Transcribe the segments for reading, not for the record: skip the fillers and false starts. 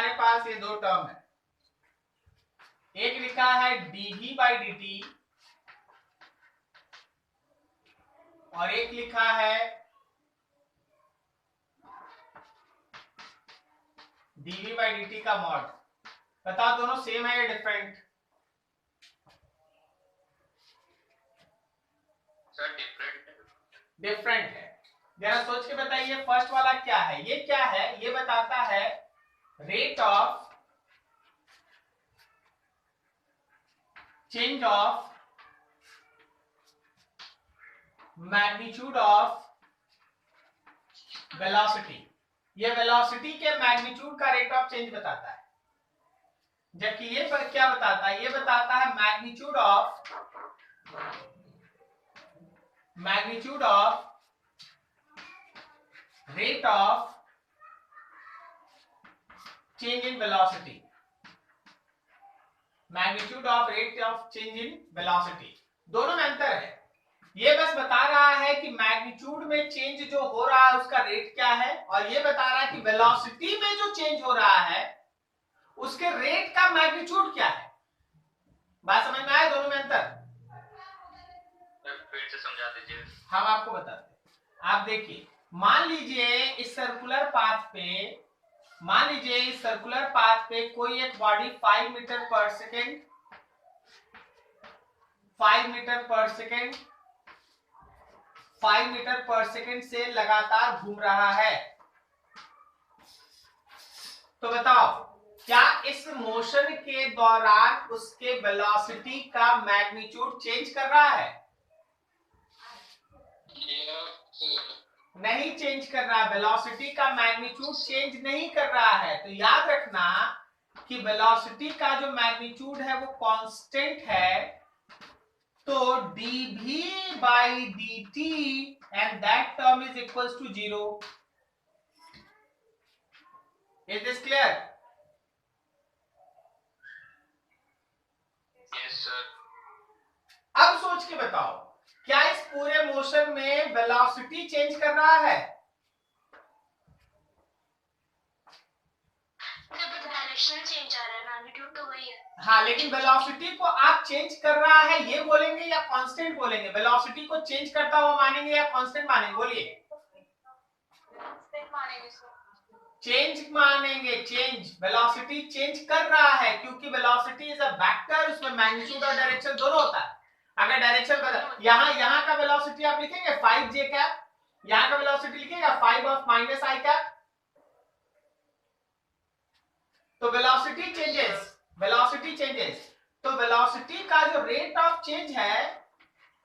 हमारे पास ये दो टर्म है, एक लिखा है dv बाई dt और एक लिखा है dv बाई dt का मॉड। बताओ दोनों सेम है या डिफरेंट? सर डिफरेंट डिफरेंट है। जरा सोच के बताइए फर्स्ट वाला क्या है, ये क्या है? ये बताता है rate of change of magnitude of velocity. ये वेलोसिटी के मैग्नीट्यूड का रेट ऑफ चेंज बताता है, जबकि ये पर क्या बताता है? ये बताता है magnitude of rate of change in velocity. Magnitude of rate of change in velocity, दोनों में अंतर है। ये बस बता रहा है कि मैग्नीट्यूड में चेंज जो हो रहा है उसका रेट क्या है, और ये बता रहा है कि वेलोसिटी में जो चेंज हो रहा है उसके रेट का मैग्नीट्यूड क्या है। बात समझ में आया? दोनों में अंतर। फिर से समझा दीजिए। हम आपको बताते हैं। आप देखिए, मान लीजिए इस सर्कुलर पाथ पे कोई एक बॉडी 5 मीटर पर सेकेंड 5 मीटर पर सेकेंड से लगातार घूम रहा है। तो बताओ, क्या इस मोशन के दौरान उसके वेलोसिटी का मैग्नीट्यूड चेंज कर रहा है? नहीं चेंज कर रहा। वेलोसिटी का मैग्नीट्यूड चेंज नहीं कर रहा है। तो याद रखना कि वेलोसिटी का जो मैग्नीट्यूड है वो कांस्टेंट है। तो dv by dt and that term is equals to 0। Is this clear? Yes sir. अब सोच के बताओ, क्या इस पूरे मोशन में वेलोसिटी चेंज कर रहा है? डायरेक्शनल चेंज आ रहा है, मैग्नीट्यूड तो वही है। हाँ, लेकिन वेलोसिटी को आप चेंज कर रहा है ये बोलेंगे या कांस्टेंट बोलेंगे? वेलोसिटी को चेंज करता हुआ मानेंगे या कांस्टेंट मानेंगे? बोलिए। चेंज मानेंगे। चेंज, वेलोसिटी चेंज कर रहा है क्योंकि वेलोसिटी इज अ वेक्टर, उसमें मैग्नीट्यूड और डायरेक्शन दोनों होता है। अगर डायरेक्शन बदल, यहां का वेलोसिटी आप लिखेंगे 5j कैप, यहां का वेलोसिटी लिखेगा 5 ऑफ माइनस i कैप। तो वेलोसिटी चेंजेस। तो वेलोसिटी का जो रेट ऑफ चेंज है,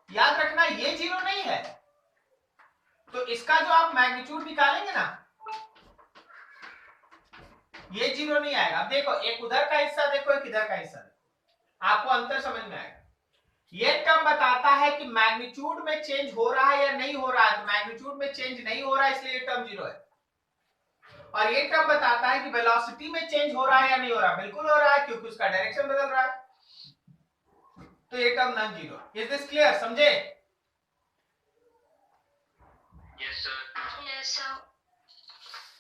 याद रखना ये 0 नहीं है। तो इसका जो आप मैग्नीट्यूड निकालेंगे ना, ये 0 नहीं आएगा। अब देखो, एक उधर का हिस्सा देखो, एक इधर का हिस्सा देखो, आपको अंतर समझ में आएगा। ये टर्म बताता है कि मैग्नीट्यूड में चेंज हो रहा है या नहीं हो रहा है। तो मैग्नीट्यूड में चेंज नहीं हो रहा है, इसलिए ये टर्म 0 है। और ये टर्म बताता है कि वेलोसिटी में चेंज हो रहा है या नहीं हो रहा। बिल्कुल हो रहा है क्योंकि उसका डायरेक्शन बदल रहा है। तो ये term non 0। Is this clear? समझे? Yes sir.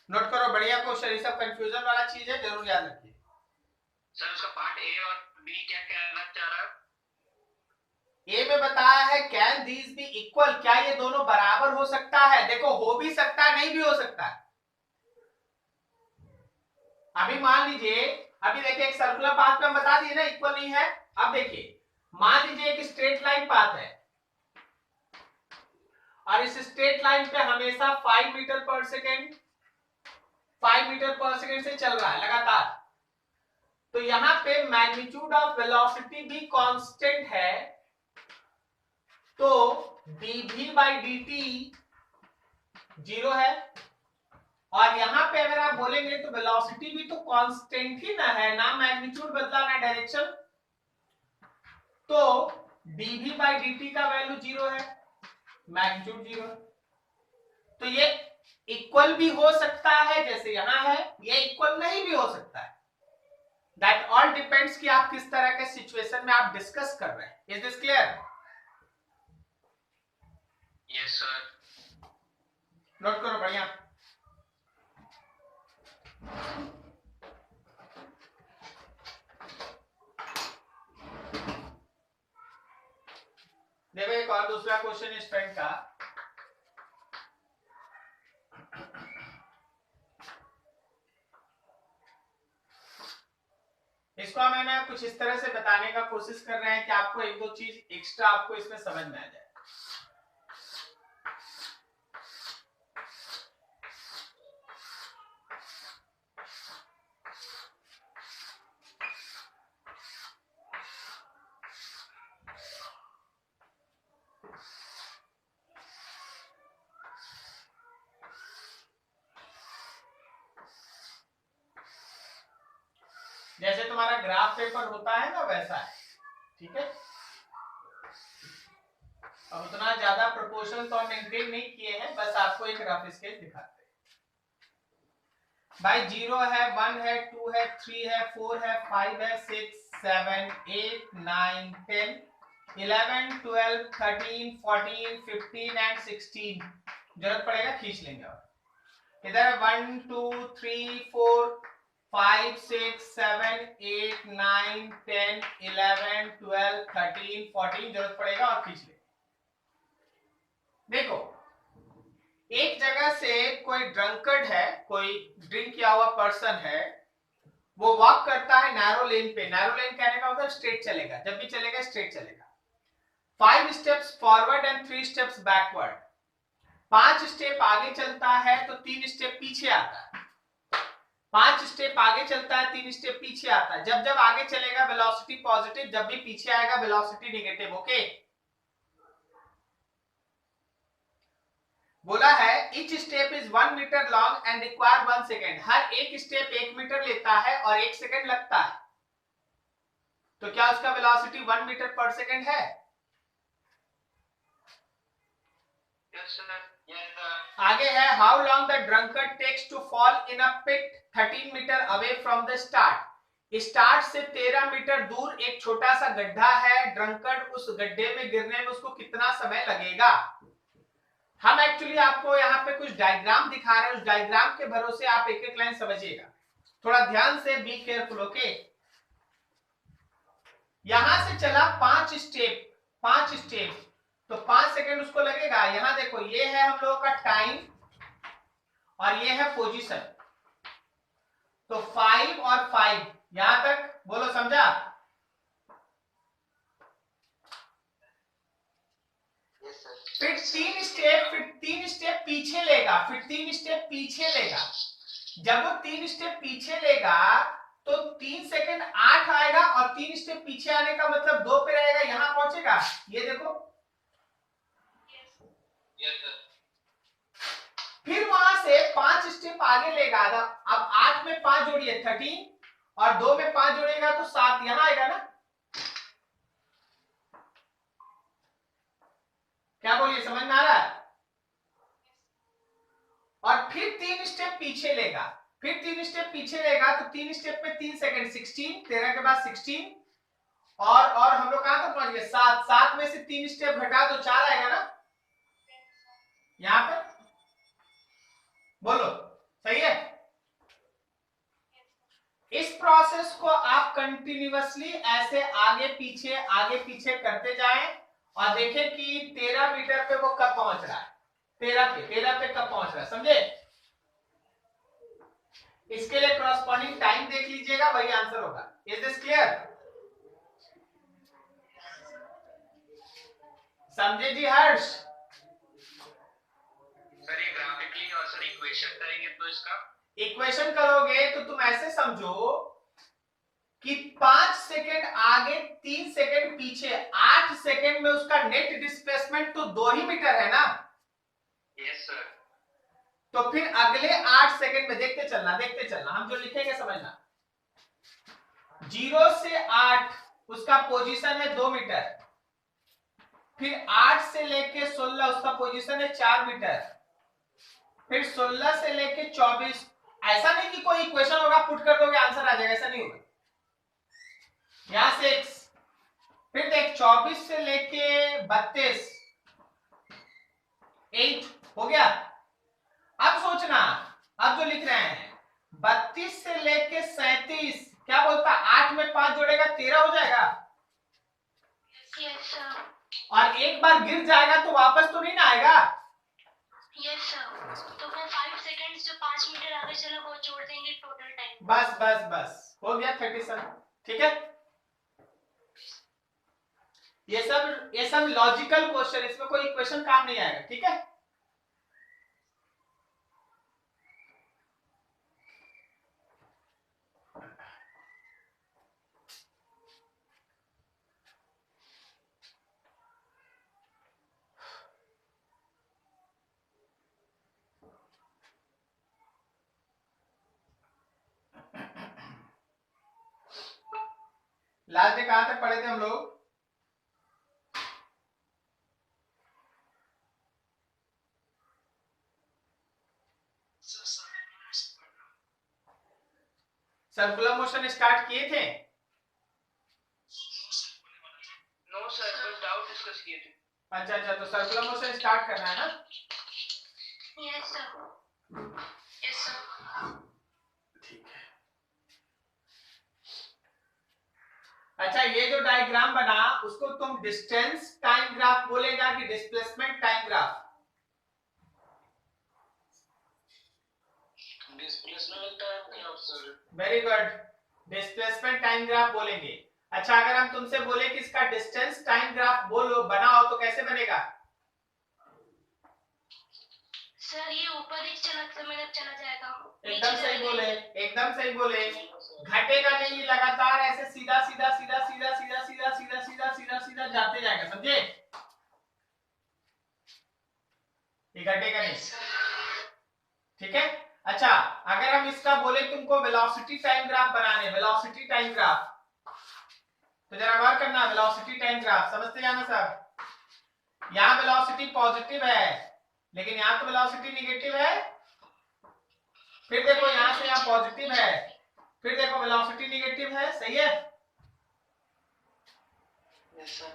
नोट करो, बढ़िया क्वेश्चन। ये सब कंफ्यूजन वाला चीज है, जरूर याद रखिए। सर उसका पार्ट ए और बी क्या कहना चाह रहा है? ए में बताया है कैन दीज बी इक्वल, क्या ये दोनों बराबर हो सकता है? देखो, हो भी सकता है, नहीं भी हो सकता है। अभी मान लीजिए, अभी देखिए एक सर्कुलर पाथ पे हम बता दिए ना इक्वल नहीं है। अब देखिए, मान लीजिए एक स्ट्रेट लाइन पाथ है और इस स्ट्रेट लाइन पे हमेशा 5 मीटर पर सेकेंड से चल रहा है लगातार। तो यहां पे मैग्नीट्यूड ऑफ वेलोसिटी भी कांस्टेंट है। तो dv बाई dt 0 है। और यहां पे अगर आप बोलेंगे तो वेलोसिटी भी तो कांस्टेंट ही ना है, ना मैग्नीट्यूड बदला ना डायरेक्शन। तो dv बाई dt का वैल्यू 0 है, मैग्नीट्यूड 0 है। तो ये इक्वल भी हो सकता है जैसे यहां है, ये इक्वल नहीं भी हो सकता है। दैट ऑल डिपेंड्स कि आप किस तरह के सिचुएशन में आप डिस्कस कर रहे हैं। Is this clear? Yes sir. Note करो, बढ़िया। अगला क्वेश्चन स्टूडेंट का, इसको हम है ना कुछ इस तरह से बताने का कोशिश कर रहे हैं कि आपको एक दो चीज एक्स्ट्रा आपको इसमें समझ में आ जाए। जैसे तुम्हारा ग्राफ पेपर होता है ना वैसा है, ठीक है। अब उतना ज्यादा प्रोपोर्शन तो हम मेंटेन नहीं किए हैं, बस आपको एक रफ स्केच दिखाते हैं। भाई 0 है, 1 है, 2 है, 3 है, 4 है, 5 है, 6 7 8 9 10 11 12 13 14 15 एंड 16 जरूरत पड़ेगा खींच लेंगे। और इधर 1 2 3 4 5 6 7 8 9 10 11 12 13 14 जरूरत पड़ेगा और खींच लेंगे। देखो एक जगह से कोई ड्रंकर्ड है, कोई ड्रिंक किया हुआ पर्सन है, वो वॉक करता है नैरो लेन पे। नैरो लेन कहने का मतलब स्ट्रेट चलेगा, जब भी चलेगा स्ट्रेट चलेगा। 5 steps forward and 3 steps backward. 5 step आगे चलता है तो 3 स्टेप पीछे आता है। 5 स्टेप आगे चलता है, 3 स्टेप पीछे आता है। जब जब आगे चलेगा वेलोसिटी पॉजिटिव, जब भी पीछे आएगा वेलोसिटी नेगेटिव। ओके, बोला है each step is 1 metre long and require 1 second. हर एक स्टेप 1 मीटर लेता है और 1 सेकेंड लगता है। तो क्या उसका वेलोसिटी 1 मीटर पर सेकेंड है? Yes, sir. Yes, sir. आगे है how long the drunkard takes to fall in a pit 13 metre away from the start. Start से 13 मीटर दूर एक छोटा सा गड्ढा है, ड्रंकर्ड उस गड्ढे में गिरने में उसको कितना समय लगेगा? हम एक्चुअली आपको यहाँ पे कुछ डायग्राम दिखा रहे हैं, उस डायग्राम के भरोसे आप एक एक लाइन समझिएगा, थोड़ा ध्यान से, बी केयरफुल। ओके, यहां से चला 5 स्टेप तो 5 सेकेंड उसको लगेगा। यहां देखो ये है हम लोगों का टाइम और ये है पोजीशन। तो 5 और 5 यहां तक बोलो, समझा? फिर 3 स्टेप पीछे लेगा, फिर 3 स्टेप पीछे लेगा। जब वो 3 स्टेप पीछे लेगा तो 3 सेकेंड 8 आएगा और 3 स्टेप पीछे आने का मतलब 2 पे रहेगा, यहां पहुंचेगा। ये देखो, Yes, sir. फिर वहां से 5 स्टेप आगे लेगा। अब 8 में 5 जोड़िए 13 और 2 में 5 जोड़ेगा तो 7 यहां आएगा ना। क्या बोलिए, समझ में आ रहा है? और फिर 3 स्टेप पीछे लेगा, फिर 3 स्टेप पीछे लेगा तो 3 स्टेप में 3 सेकेंड 16, 13 के बाद 16 और हम लोग कहां तक पहुंच गए? 7। 7 में से 3 स्टेप घटा तो 4 आएगा ना यहां पे। बोलो सही है? इस प्रोसेस को आप कंटिन्यूअसली ऐसे आगे पीछे करते जाएं और देखें कि 13 मीटर पे वो कब पहुंच रहा है। 13 पे कब पहुंच रहा है, समझे? इसके लिए क्रॉसपॉन्डिंग टाइम देख लीजिएगा, वही आंसर होगा। Is this clear? समझे जी हर्ष? सर ये ग्राफिकली और सर इक्वेशन करेंगे तो इसका इक्वेशन करोगे तो तुम ऐसे समझो कि 5 सेकेंड आगे 3 सेकेंड पीछे, 8 सेकेंड में उसका नेट डिस्प्लेसमेंट तो 2 ही मीटर है ना। Yes sir. तो फिर अगले 8 सेकेंड में देखते चलना, हम जो लिखेंगे समझना। 0 से 8 उसका पोजीशन है 2 मीटर, फिर 8 से लेके 16 उसका पोजीशन है 4 मीटर, फिर 16 से लेके 24। ऐसा नहीं कि कोई इक्वेशन होगा पुट कर दोगे आंसर आ जाएगा, ऐसा नहीं होगा। यहां 6, फिर देख 24 से लेके 32 8 हो गया। अब सोचना, अब जो लिख रहे हैं 32 से लेके 37, क्या बोलता? 8 में 5 जोड़ेगा 13 हो जाएगा। Yes, sir. और एक बार गिर जाएगा तो वापस तो नहीं ना आएगा। यस सर, तो वो 5 सेकंड्स जो 5 मीटर आगे चला वो जोड़ देंगे टोटल टाइम। बस बस बस हो गया 37। ठीक है, ये सब लॉजिकल क्वेश्चन, इसमें कोई इक्वेशन काम नहीं आएगा। ठीक है, लास्ट डे कहां तक पढ़े थे हम लोग? सर्कुलर मोशन स्टार्ट किए थे? नो सर, बस डाउट डिस्कस किए थे। अच्छा, तो सर्कुलर मोशन स्टार्ट करना है ना? Yes sir, yes sir. ठीक है। अच्छा, ये जो डायग्राम बना उसको तुम डिस्टेंस टाइम ग्राफ बोलेगा कि displacement time graph? Displacement time graph sir. Very good, displacement time graph बोलेंगे। अच्छा, अगर हम तुमसे बोले कि इसका डिस्टेंस टाइम ग्राफ बोलो, बनाओ, तो कैसे बनेगा? सर ये ऊपर ही चला जाएगा। एकदम सही बोले, एकदम सही बोले। घटेगा नहीं, लगातार ऐसे सीधा सीधा सीधा सीधा सीधा सीधा सीधा सीधा सीधा सीधा जाते जाएगा, समझे? ये घटेगा नहीं। ठीक है। अच्छा, अगर हम इसका बोले तुमको वेलोसिटी टाइम ग्राफ बनाने, वेलोसिटी टाइम ग्राफ, तो जरा गौर करना, वेलोसिटी टाइम ग्राफ समझते जाना सब। यहाँ वेलोसिटी पॉजिटिव है, लेकिन यहाँ तो वेलोसिटी नेगेटिव है। फिर देखो यहाँ से यहाँ पॉजिटिव है, फिर देखो वेलोसिटी नेगेटिव है, सही है? Yes sir.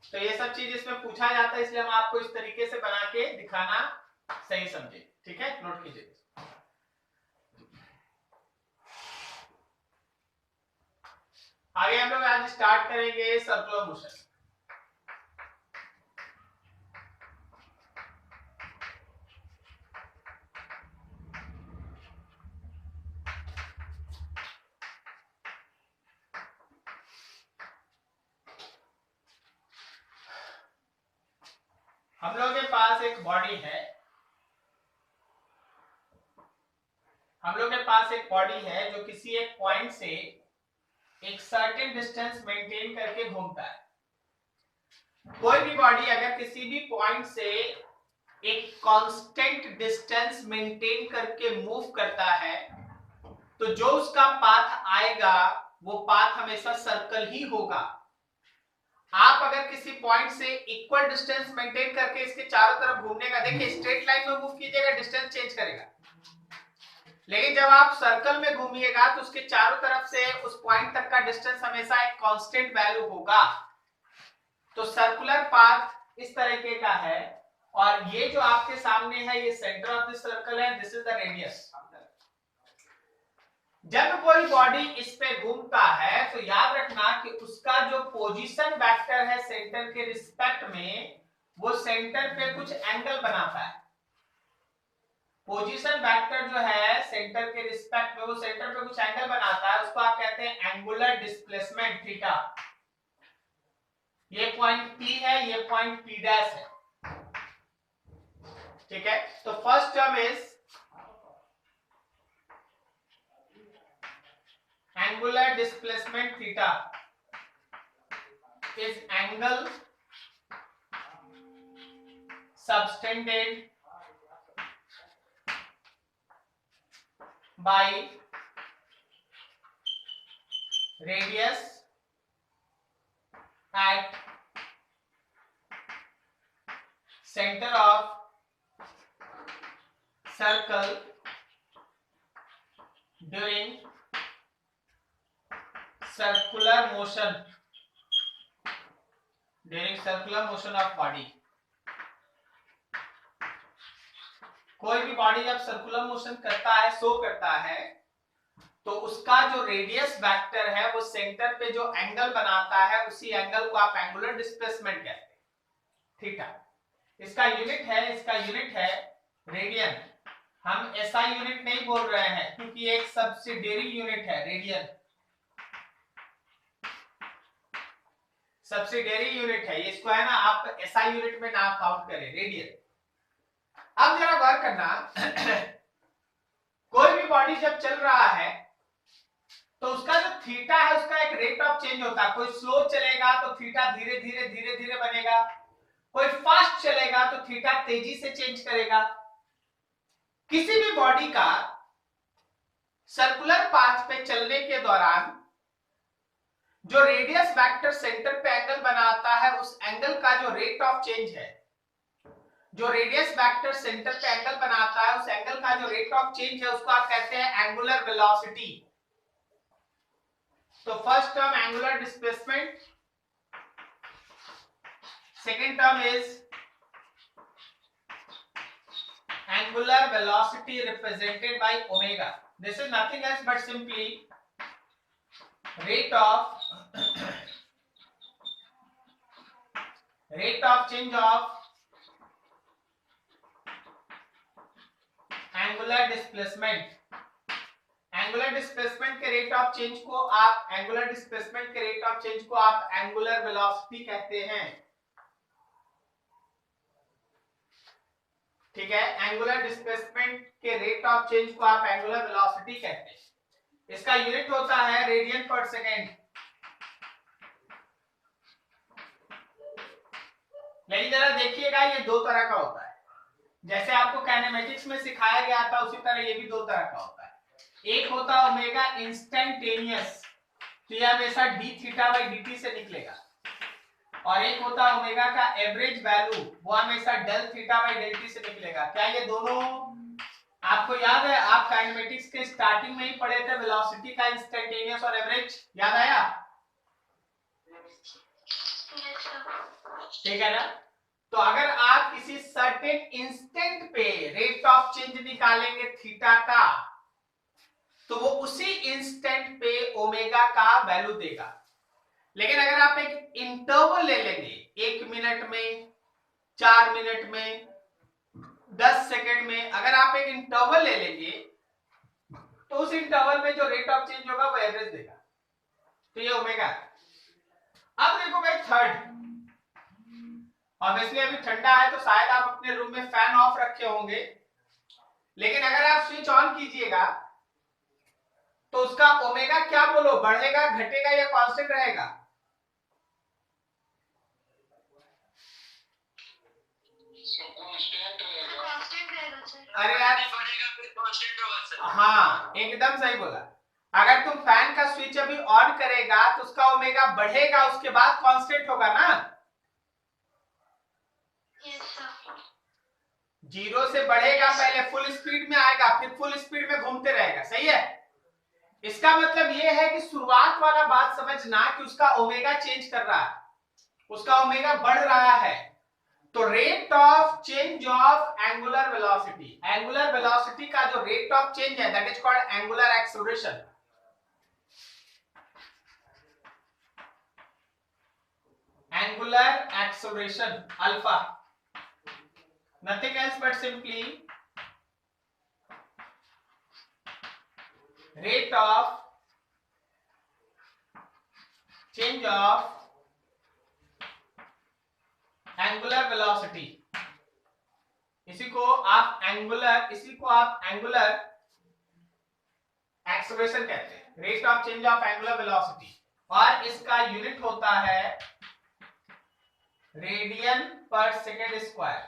तो ये सब चीज इसमें पूछा जाता है, इसलिए हम आपको इस तरीके से बना के दिखाना सही समझे। ठीक है, नोट कीजिए। आगे हम लोग आज स्टार्ट करेंगे सर्कुलर मोशन। हम लोग के पास एक बॉडी है, हम लोग के पास एक बॉडी है जो किसी एक पॉइंट से एक सर्टेन डिस्टेंस मेंटेन करके घूमता है। कोई भी बॉडी अगर किसी भी पॉइंट से एक कांस्टेंट डिस्टेंस मेंटेन करके मूव करता है, तो जो उसका पाथ आएगा वो पाथ हमेशा सर्कल ही होगा। आप अगर किसी पॉइंट से इक्वल डिस्टेंस मेंटेन करके इसके चारों तरफ घूमने का, देखिए स्ट्रेट लाइन में मूव कीजिएगा डिस्टेंस चेंज करेगा, लेकिन जब आप सर्कल में घूमिएगा तो उसके चारों तरफ से उस पॉइंट तक का डिस्टेंस हमेशा एक कांस्टेंट वैल्यू होगा। तो सर्कुलर पाथ इस तरीके का है, और ये जो आपके सामने है ये सेंटर ऑफ द सर्कल है, दिस इज द रेडियस। जब कोई बॉडी इस पे घूमता है तो याद रखना कि उसका जो पोजीशन वेक्टर है सेंटर के रिस्पेक्ट में, वो सेंटर पे कुछ एंगल बनाता है। पोजीशन वेक्टर जो है सेंटर के रिस्पेक्ट में, वो सेंटर पे कुछ एंगल बनाता है, उसको आप कहते हैं एंगुलर डिस्प्लेसमेंट थीटा। ये पॉइंट P है, ये पॉइंट P डैश है। ठीक है, तो first term is angular displacement theta is angle subtended by radius at center of circle during circular motion of body। कोई भी बॉडी जब सर्कुलर मोशन करता है, शो करता है, तो उसका जो रेडियस वेक्टर है वो सेंटर पे जो एंगल बनाता है उसी एंगल को आप एंगुलर डिस्प्लेसमेंट कहते हैं, थीटा। इसका यूनिट है रेडियन। हम एसआई यूनिट नहीं बोल रहे हैं क्योंकि एक सब्सिडियरी यूनिट है रेडियन, सब्सिडियरी यूनिट है। इसको है ना आप एसआई यूनिट में ना काउंट करें, रेडियन। अब जरा गौर करना कोई भी बॉडी जब चल रहा है तो उसका जो थीटा है उसका एक रेट ऑफ चेंज होता है। कोई स्लो चलेगा तो थीटा धीरे धीरे बनेगा, कोई फास्ट चलेगा तो थीटा तेजी से चेंज करेगा। किसी भी बॉडी का सर्कुलर पाथ पे चलने के दौरान जो रेडियस वेक्टर सेंटर पे एंगल बनाता है उस एंगल का जो रेट ऑफ चेंज है, जो रेडियस वेक्टर सेंटर पे एंगल बनाता है उस एंगल का जो रेट ऑफ चेंज है उसको आप कहते हैं एंगुलर वेलोसिटी। तो first term angular displacement, second term is angular velocity represented by omega. This is nothing else but simply rate of change of angular displacement. Angular displacement के rate of change को आप angular velocity कहते हैं, ठीक है। Angular displacement के rate of change को आप एंगुलर वेलोसिटी कहते हैं। इसका यूनिट होता है रेडियन पर सेकेंड। लेकिन जरा देखिएगा ये दो तरह का होता है, जैसे आपको काइनेमेटिक्स में सिखाया गया था उसी तरह ये भी दो तरह का होता है। एक होता है ओमेगा इंस्टेंटेनियस, तो ये हमेशा D theta by D T से निकलेगा, और एक होता है ओमेगा का एवरेज वैल्यू, वो हमेशा del theta by del t से निकलेगा। क्या ये दोनों आपको याद है? आप काइनेमेटिक्स के स्टार्टिंग में ही पढ़े थे वेलोसिटी का इंस्टेंटेनियस और एवरेज, याद आया? ठीक है ना। तो अगर आप किसी सर्टेन इंस्टेंट पे रेट ऑफ चेंज निकालेंगे थीटा का, तो वो उसी इंस्टेंट पे ओमेगा का वैल्यू देगा। लेकिन अगर आप एक इंटरवल ले लेंगे, 1 मिनट में, 4 मिनट में, 10 सेकंड में, अगर आप एक इंटरवल ले लेंगे तो उस इंटरवल में जो रेट ऑफ चेंज होगा वो एवरेज देगा, तो ये ओमेगा है। अब देखो भाई थर्ड, ऑब्वियसली अभी ठंडा है तो शायद आप अपने रूम में फैन ऑफ रखे होंगे, लेकिन अगर आप स्विच ऑन कीजिएगा तो उसका ओमेगा क्या बोलो, बढ़ेगा, घटेगा या कांस्टेंट रहेगा? अरे यार हाँ एकदम सही बोला। अगर तुम फैन का स्विच अभी ऑन करेगा तो उसका ओमेगा बढ़ेगा, उसके बाद कांस्टेंट होगा ना। जीरो से बढ़ेगा, पहले फुल स्पीड में आएगा, फिर फुल स्पीड में घूमते रहेगा, सही है। इसका मतलब यह है कि शुरुआत वाला बात समझना कि उसका ओमेगा चेंज कर रहा है, उसका ओमेगा बढ़ रहा है। तो rate of change of angular velocity का जो रेट ऑफ चेंज है that is called angular acceleration. Angular acceleration alpha, nothing else but simply rate of change of angular velocity, इसी को आप एंगुलर एक्सेलरेशन कहते हैं, rate of change of angular velocity, और इसका यूनिट होता है रेडियन पर सेकेंड स्क्वायर।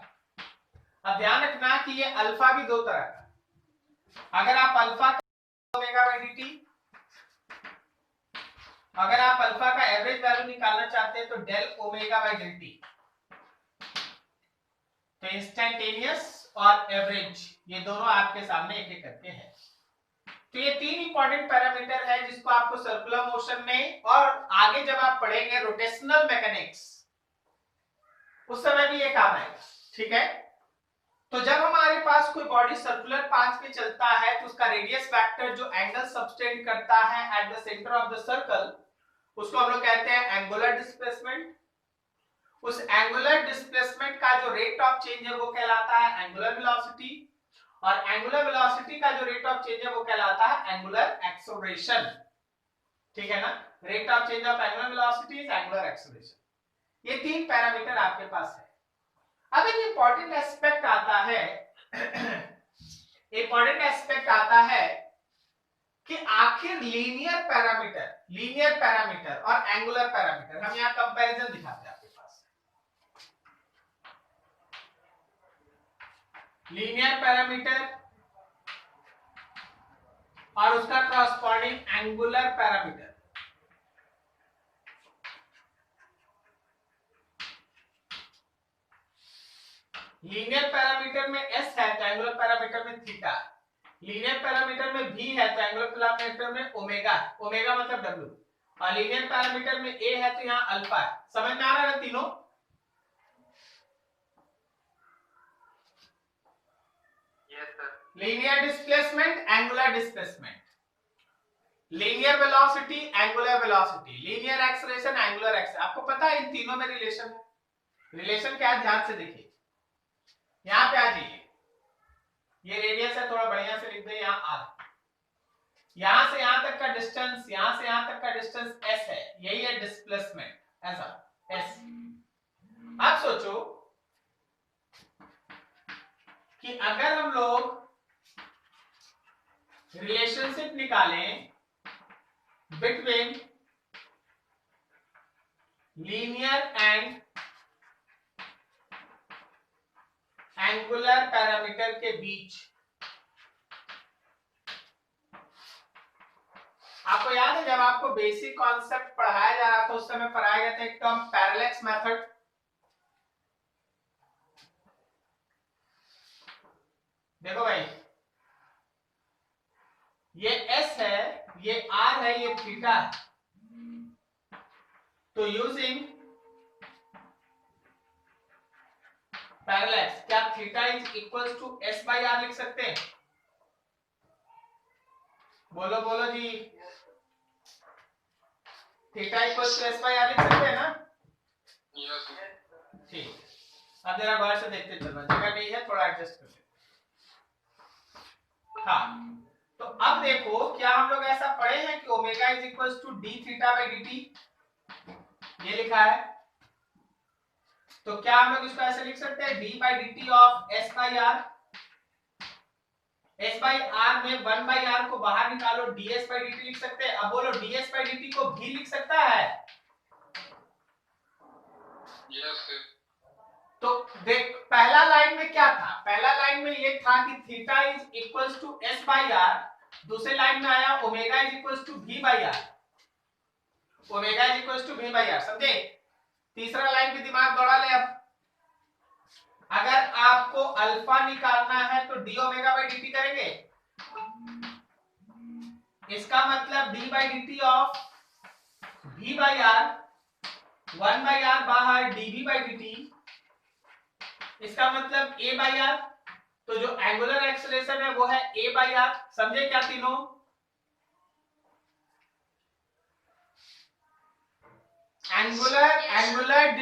अब ध्यान रखना कि ये अल्फा भी दो तरह का, अगर आप अल्फा ओमेगा बाई dt, अगर आप अल्फा का एवरेज वैल्यू निकालना चाहते हैं तो del omega by del t. तो इंस्टेंटेनियस और एवरेज ये दोनों आपके सामने एक एक करके हैं। तो ये तीन इंपॉर्टेंट पैरामीटर है जिसको आपको सर्कुलर मोशन में और आगे जब आप पढ़ेंगे रोटेशनल मैकेनिक्स उस समय भी ये काम आएगा, ठीक है। तो जब हमारे पास पास कोई बॉडी सर्कुलर पाथ पे चलता है तो उसका रेडियस वेक्टर जो एंगल सबटेंड करता है at the centre of the circle, उसको हम लोग कहते हैं एंगुलर डिस्प्लेसमेंट। उस एंगुलर डिस्प्लेसमेंट का जो रेट ऑफ चेंज है वो कहलाता है एंगुलर वेलोसिटी, और एंगुलर वेलोसिटी का जो रेट ऑफ चेंज है वो कहलाता है एंगुलर एक्सेलरेशन। ठीक है ना, rate of change of angular velocity is angular acceleration. ये तीन पैरामीटर आपके पास है। अब एक इंपॉर्टेंट एस्पेक्ट आता है इंपॉर्टेंट एस्पेक्ट आता है कि आखिर लीनियर पैरामीटर और एंगुलर पैरामीटर, हम यहां कंपैरिजन दिखाते हैं आपके पास। लीनियर पैरामीटर और उसका corresponding angular parameter. Linear parameter में s है तो एंगुलर पैरामीटर में थीटा, लीनियर पैरामीटर में v है तो एंगुलर पैरामीटर में ओमेगा, ओमेगा मतलब w, और लीनियर पैरामीटर में a है तो यहाँ अल्फा है। समझ में आ रहा है ना तीनों? Yes sir. Linear displacement, angular displacement, linear velocity, angular velocity, linear acceleration, angular acceleration. आपको पता है इन तीनों में रिलेशन है। रिलेशन क्या है, ध्यान से देखिए। यहां पे आ जाइए, ये रेडियस है, थोड़ा बढ़िया से लिख दे यहाँ r। यहां से यहां तक का डिस्टेंस, यहां से यहां तक का डिस्टेंस s है, यही है डिस्प्लेसमेंट, ऐसा s। अब सोचो कि अगर हम लोग रिलेशनशिप निकालें between linear and angular parameter के बीच, आपको याद है जब आपको बेसिक कॉन्सेप्ट पढ़ाया जा रहा था उस समय पढ़ाया गया था एक टर्म पैरेलैक्स मेथड। देखो भाई, ये s है, ये r है, ये थीटा है। तो यूजिंग पैरेलैक्स, क्या theta is equal to s by r लिख सकते हैं? बोलो बोलो जी, theta equal to s by r लिख सकते हैं ना? यस। ठीक, अब जरा गौर से देखते चलना, जगह नहीं है, थोड़ा एडजस्ट कर ले। हाँ, तो अब देखो, क्या हम लोग ऐसा पढ़े हैं कि omega is equal to d theta by D t, ये लिखा है। तो क्या हम लोग इसको ऐसे लिख सकते हैं, d by D T of s by r. S by r में 1 बाई आर को बाहर निकालो, d s by D t लिख सकते हैं। अब बोलो d s by D t को भी लिख सकता है? यस। तो देख, पहला लाइन में क्या था? पहला लाइन में ये था कि theta is equal to s by r, दूसरे लाइन में आया omega is equal to v by r, omega is equal to v by r. समझे? तीसरा लाइन पे दिमाग दौड़ा ले। अब अगर आपको अल्फा निकालना है तो D omega by D T करेंगे, इसका मतलब D by D T of V by R, 1 by R बाहर, D V by D T, इसका मतलब a बाई आर। तो जो एंगुलर एक्सेलरेशन है वो है a बाई आर। समझे क्या तीनों? Angular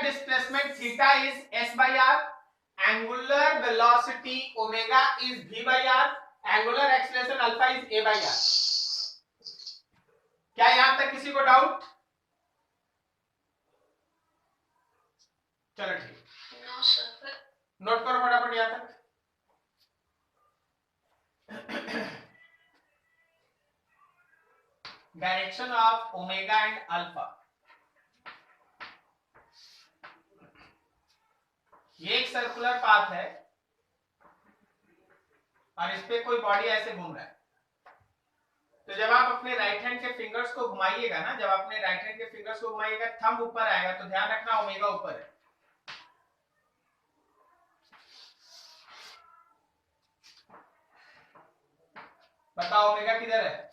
displacement theta is s by r, angular velocity omega is v by r, angular acceleration alpha is a by r. क्या यहां तक किसी को डाउट? चलो ठीक, नो सर। नोट करो फटाफट यहां तक। Direction of omega and alpha, ये एक सर्कुलर पाथ है और इस पे कोई बॉडी ऐसे घूम रहा है। तो जब आप अपने राइट हैंड के फिंगर्स को घुमाइएगा ना, जब अपने राइट हैंड के फिंगर्स को घुमाइएगा, थंब ऊपर आएगा, तो ध्यान रखना ओमेगा ऊपर है। बताओ ओमेगा किधर है?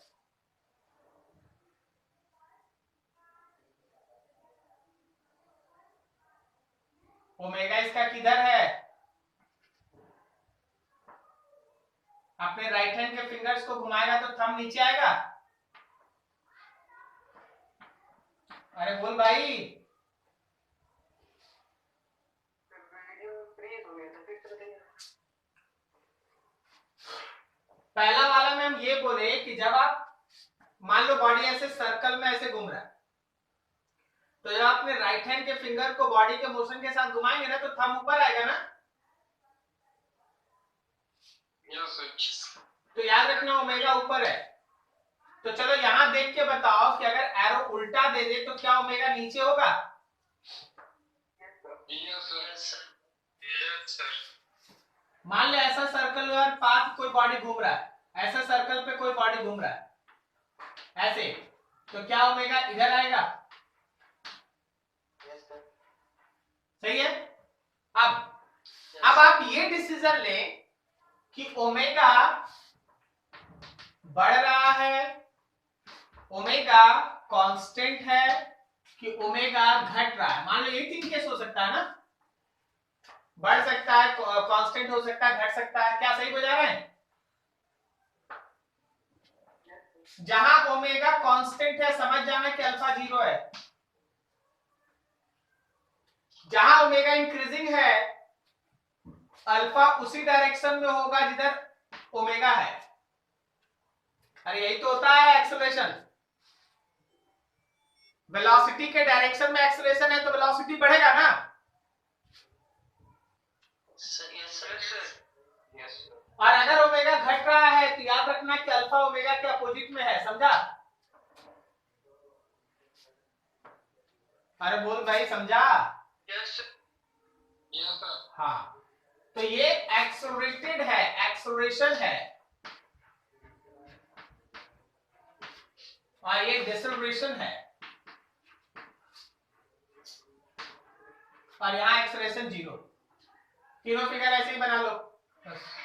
ओमेगा इसका किधर है? अपने राइट हैंड के फिंगर्स को घुमाएगा तो थंब नीचे आएगा। अरे बोल भाई। पहला वाला में हम ये बोले कि जब आप मान लो बॉडी ऐसे सर्कल में ऐसे घूम रहा है, तो जब अपने राइट हैंड के फिंगर को बॉडी के मोशन के साथ घुमाएंगे ना तो थंब ऊपर आएगा ना। तो याद रखना ओमेगा ऊपर है। तो चलो यहां देख के बताओ कि अगर एरो उल्टा दे दे तो क्या ओमेगा नीचे होगा? मान लो ऐसा सर्कल और पाथ कोई बॉडी घूम रहा है, ऐसा सर्कल पे कोई बॉडी घूम रहा है ऐसे, तो क्या ओमेगा इधर आएगा? सही है। अब आप ये डिसीजन लें कि ओमेगा बढ़ रहा है, ओमेगा कांस्टेंट है कि ओमेगा घट रहा है। मान लो ये 3 केस हो सकता है ना, बढ़ सकता है, कांस्टेंट हो सकता है, घट सकता है। क्या सही बजा रहे हैं? जहां ओमेगा कांस्टेंट है समझ जाना कि अल्फा 0 है। जहां ओमेगा इंक्रीजिंग है अल्फा उसी डायरेक्शन में होगा जिधर ओमेगा है। अरे यही तो होता है एक्सेलरेशन। वेलोसिटी के डायरेक्शन में एक्सेलरेशन है तो वेलोसिटी बढ़ेगा ना। और अगर ओमेगा घट रहा है तो याद रखना कि अल्फा ओमेगा के अपोजिट में है। समझा? अरे बोल भाई, समझा? हाँ, तो ये एक्सेलरेटेड है, एक्सेलरेशन है, और ये डिसेलरेशन है, और यहां एक्सेलरेशन 0। तीनों फिगर ऐसे ही बना लो बस।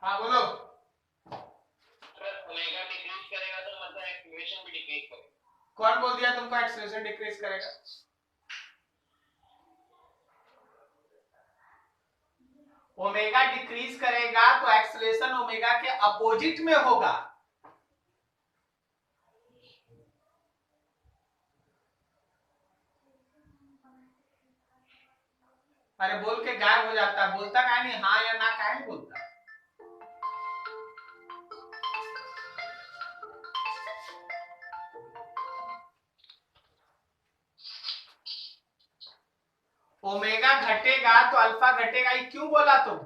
हाँ बोलो। ओमेगा डिक्रीज करेगा तो मतलब एक्सीलरेशन भी डिक्रीज करेगा। कौन बोल दिया तुमको एक्सेलरेशन डिक्रीज करेगा? ओमेगा डिक्रीज करेगा तो एक्सेलरेशन ओमेगा के अपोजिट में होगा। अरे बोल के गायब हो जाता है, बोलता काहे नहीं? हाँ या ना काहे नहीं बोलता? ओमेगा घटेगा तो अल्फा घटेगा, ये क्यों बोला तुम?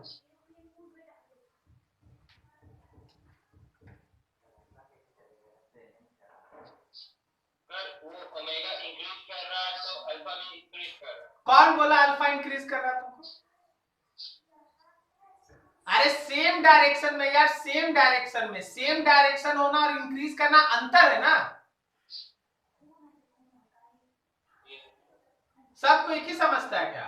वो ओमेगा इंक्रीज कर रहा है तो अल्फा भी इंक्रीज कर रहा है। कौन बोला अल्फा इंक्रीज कर रहा है तुमको? अरे सेम डायरेक्शन में यार, सेम डायरेक्शन में, सेम डायरेक्शन होना और इंक्रीज करना अंतर है ना। सबको एक ही समझता है क्या?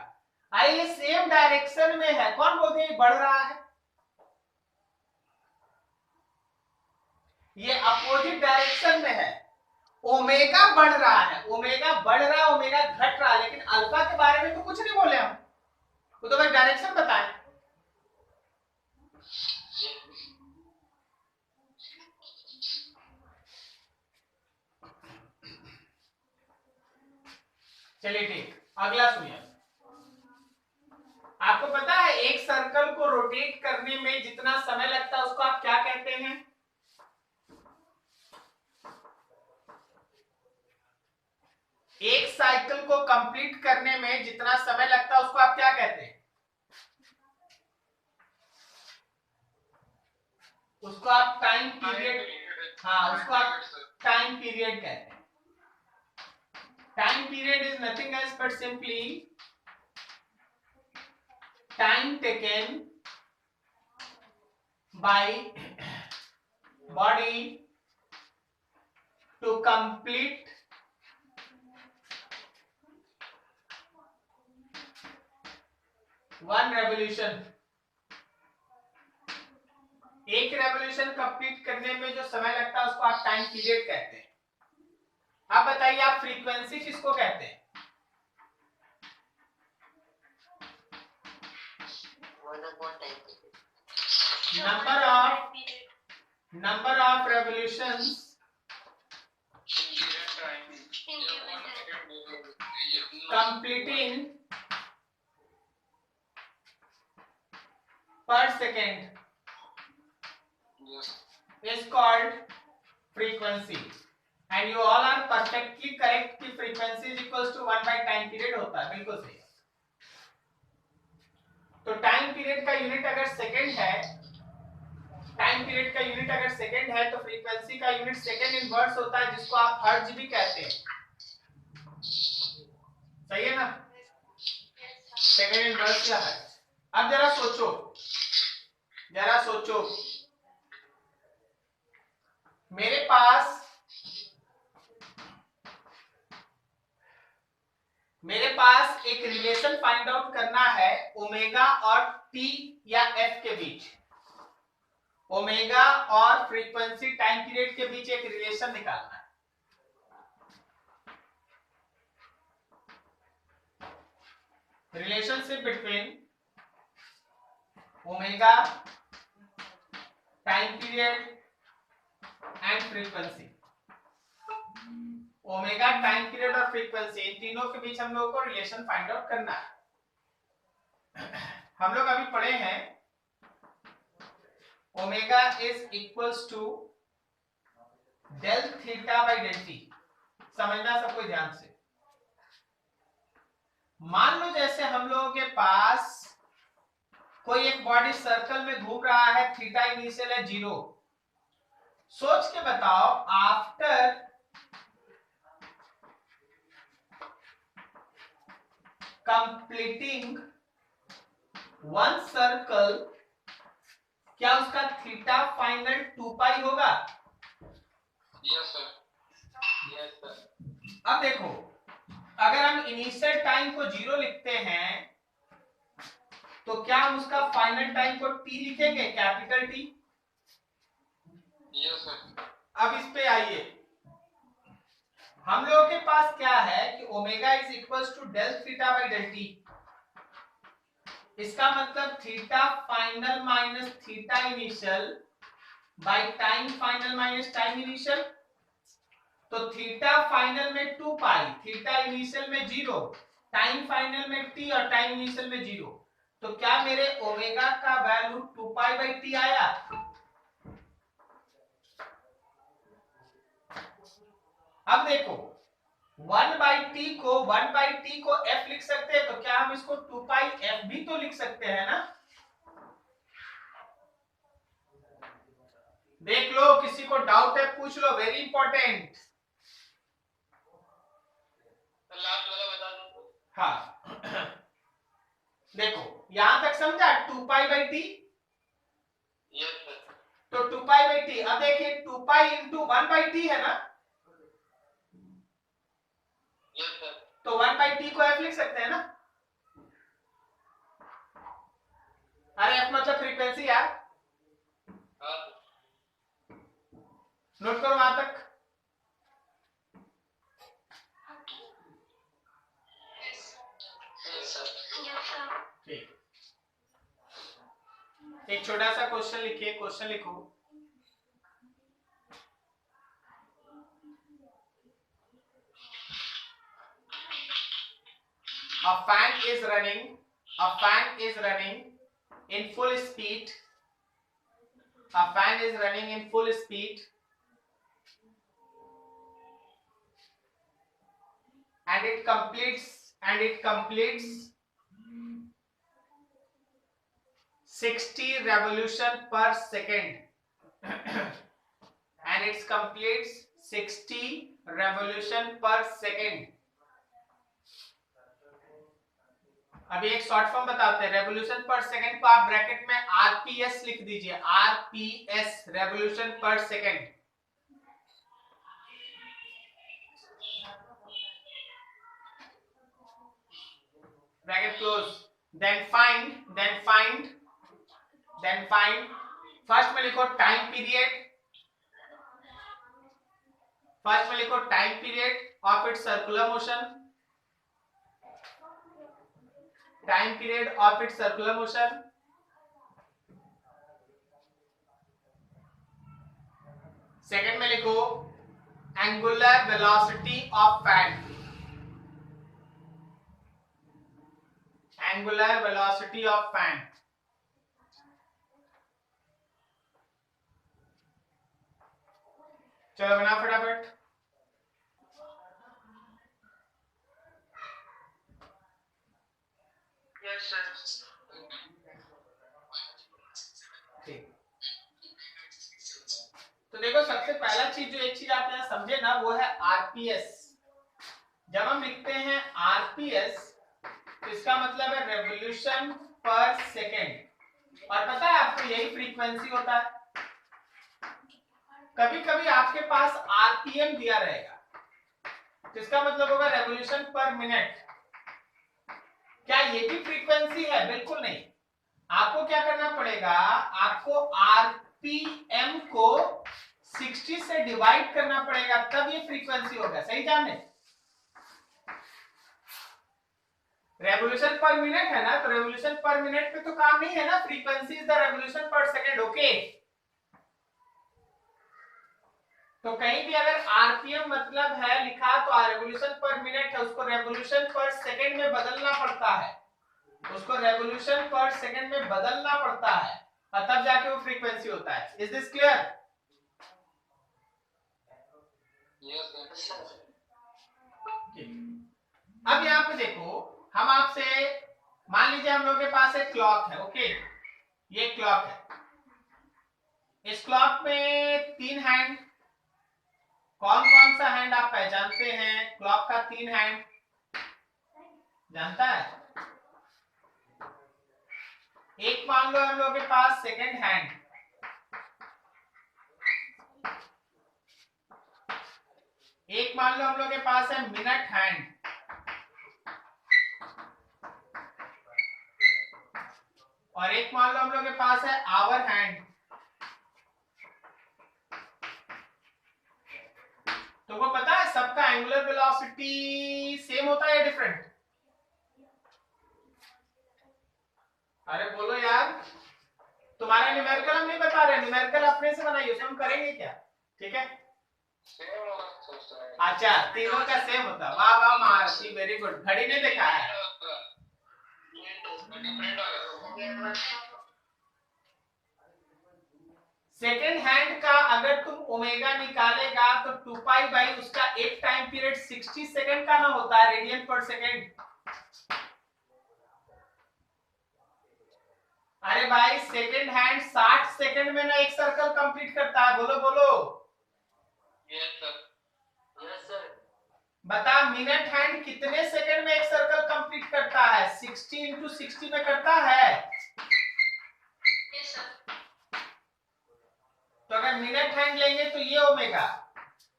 अरे ये सेम डायरेक्शन में है, कौन बोलते हैं बढ़ रहा है? ये अपोजिट डायरेक्शन में है। ओमेगा बढ़ रहा है, ओमेगा बढ़ रहा है, ओमेगा घट रहा है, लेकिन अल्फा के बारे में तो कुछ नहीं बोले हम, वो तो बस डायरेक्शन बताए। चलिए ठीक, अगला सुनिए। आपको पता है एक सर्कल को रोटेट करने में जितना समय लगता है उसको आप क्या कहते हैं? एक साइकिल को कंप्लीट करने में जितना समय लगता है उसको आप क्या कहते हैं? उसको आप टाइम पीरियड, हाँ उसको आप टाइम पीरियड कहते हैं। Time period is nothing else but simply time taken by body to 1 revolution. एक रेवोल्यूशन कंप्लीट करने में जो समय लगता है उसको आप टाइम पीरियड कहते हैं। आप बताइए आप फ्रीक्वेंसी किसको कहते हैं? Number of revolutions completing per second is called frequency, and you all are perfectly correct कि frequency is equals to 1 by time period होता है। बिल्कुल सही। तो टाइम पीरियड का यूनिट अगर सेकंड है, टाइम पीरियड का यूनिट अगर सेकंड है, तो फ्रीक्वेंसी का यूनिट सेकंड इनवर्स होता है, जिसको आप हर्ट्ज भी कहते हैं। सही है ना? सेकंड इनवर्स क्या है? अब जरा सोचो, मेरे पास एक रिलेशन फाइंड आउट करना है ओमेगा और टी या एफ के बीच। ओमेगा और फ्रीक्वेंसी टाइम पीरियड के बीच एक रिलेशन निकालना है। Relationship between omega, time period and frequency. Omega, time period और फ्रीक्वेंसी, इन तीनों के बीच हम लोगों को रिलेशन फाइंड आउट करना है। हम लोग अभी पढ़े हैं omega is equals to del theta by del t. समझना सबको ध्यान से। मान लो जैसे हम लोगों के पास कोई एक बॉडी सर्कल में घूम रहा है, थीटा इनिशियल है 0। सोच के बताओ, आफ्टर कंप्लीटिंग वन सर्कल, क्या उसका थीटा फाइनल 2 पाई होगा? Yes sir. अब देखो, अगर हम इनिशियल टाइम को 0 लिखते हैं, तो क्या हम उसका फाइनल टाइम को t लिखेंगे, कैपिटल टी? Yes sir. अब इस पे आइए, हम लोगों के पास क्या है कि omega is equals to del theta by del t. इसका मतलब theta final minus theta initial by time final minus time initial. तो थीटा फाइनल में 2 पाई, थीटा इनिशियल में 0, टाइम फाइनल में t और टाइम इनिशियल में 0। तो क्या मेरे ओमेगा का वैल्यू 2 पाई बाई टी आया? अब देखो, 1 बाई टी को f लिख सकते हैं, तो क्या हम इसको 2 पाई f भी तो लिख सकते हैं ना? देख लो, किसी को डाउट है पूछ लो, वेरी इंपॉर्टेंट। लास्ट वाला बता दो। हाँ देखो, यहां तक समझा, 2 pi by T. Yes sir. तो 2 पाई बाई टी, अब देखिए 2 पाई इंटू 1 बाई टी है ना? Yes sir. तो 1 बाई टी को f लिख सकते हैं ना? अरे f मतलब फ्रीक्वेंसी यार। हाँ नोट करो वहां तक। ठीक, एक छोटा सा क्वेश्चन लिखिए, क्वेश्चन लिखो। A fan is running in full speed. A fan is running in full speed and it completes 60 revolution per second and it completes 60 revolution per second. अभी एक शॉर्ट फॉर्म बताते हैं। रेवोल्यूशन पर second को आप bracket में RPS लिख दीजिए, आरपीएस, रेवोल्यूशन पर second. Bracket close. then find first में लिखो टाइम पीरियड, फर्स्ट में लिखो time period of its circular motion, time period of its circular motion. Second में लिखो angular velocity of fan, angular velocity of fan. चलो बना फटाफट। Yes sir. ठीक, तो देखो सबसे पहला चीज, जो एक चीज आप यहाँ समझे ना, वो है आरपीएस। जब हम लिखते हैं आरपीएस तो इसका मतलब है रेवोल्यूशन पर सेकेंड, और पता है आपको यही फ्रीक्वेंसी होता है। कभी कभी आपके पास आरपीएम दिया रहेगा, तो इसका मतलब होगा रेवोल्यूशन पर मिनट। क्या ये भी फ्रीक्वेंसी है? बिल्कुल नहीं। आपको क्या करना पड़ेगा, आपको आरपीएम को 60 से डिवाइड करना पड़ेगा, तब ये फ्रीक्वेंसी होगा। सही जाने? रेवोल्यूशन पर मिनट है ना, तो रेवोल्यूशन पर मिनट पे तो काम नहीं है ना, फ्रीक्वेंसी इज द रेवोल्यूशन पर सेकेंड। ओके, तो कहीं भी अगर आरपीएम मतलब है लिखा तो रेवोल्यूशन पर मिनट है, उसको रेवोल्यूशन पर सेकेंड में बदलना पड़ता है, उसको रेवोल्यूशन पर सेकेंड में बदलना पड़ता है, और तब जाके वो फ्रीक्वेंसी होता है। Is this clear? Yes sir. अब यहाँ पे देखो, हम आपसे मान लीजिए हम लोग के पास एक क्लॉक है। ओके, ये क्लॉक है, इस क्लॉक में 3 हैंड। कौन कौन सा हैंड आप पहचानते हैं? क्लॉक का 3 हैंड जानता है? एक मान लो हम लोग के पास सेकंड हैंड, एक मान लो हम लोग के पास है मिनट हैंड, और एक मान लो हम लोग के पास है आवर हैंड। तो वो पता है सबका एंगुलर वेलोसिटी सेम होता है या डिफरेंट? अरे बोलो यार, तुम्हारा न्यूमेरिकल हम नहीं बता रहे, न्यूमेरिकल अपने से बनाइए, उसे हम करेंगे क्या? ठीक है, सेम होगा। अच्छा तीनों का सेम होता है। वाह वाह महारथी, वेरी गुड। घड़ी ने देखा है? सेकेंड हैंड का अगर तुम ओमेगा निकालेगा तो 2 पाई बाई उसका एक टाइम पीरियड 60 सेकंड का ना होता है, रेडियन पर सेकंड। अरे भाई सेकेंड हैंड 60 सेकंड में ना एक सर्कल कंप्लीट करता है। बोलो बोलो। Yes sir. Yes sir. बता, मिनट हैंड कितने सेकंड में एक सर्कल कंप्लीट करता है? 60 इंटू 60 में करता है। Yes sir. तो अगर मिनट हैंड लेंगे तो ये ओमेगा।